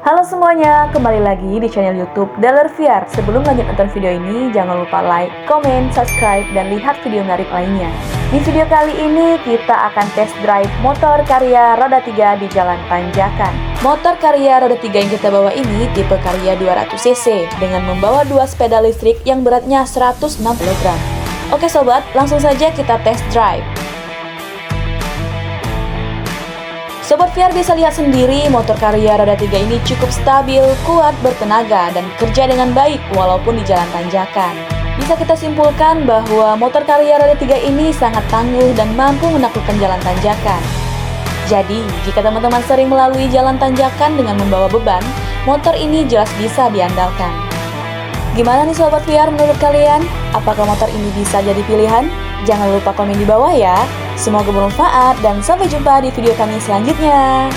Halo semuanya, kembali lagi di channel YouTube Daler VR. Sebelum lanjut nonton video ini, jangan lupa like, komen, subscribe, dan lihat video menarik lainnya. Di video kali ini, kita akan test drive motor Carya roda 3 di jalan tanjakan. Motor Carya roda 3 yang kita bawa ini tipe Carya 200cc dengan membawa dua sepeda listrik yang beratnya 106 kg. Oke sobat, langsung saja kita test drive. Sobat VR bisa lihat sendiri motor Carya roda 3 ini cukup stabil, kuat, bertenaga, dan kerja dengan baik walaupun di jalan tanjakan. Bisa kita simpulkan bahwa motor Carya roda 3 ini sangat tangguh dan mampu menaklukkan jalan tanjakan. Jadi, jika teman-teman sering melalui jalan tanjakan dengan membawa beban, motor ini jelas bisa diandalkan. Gimana nih Sobat VR menurut kalian? Apakah motor ini bisa jadi pilihan? Jangan lupa komen di bawah ya. Semoga bermanfaat dan sampai jumpa di video kami selanjutnya.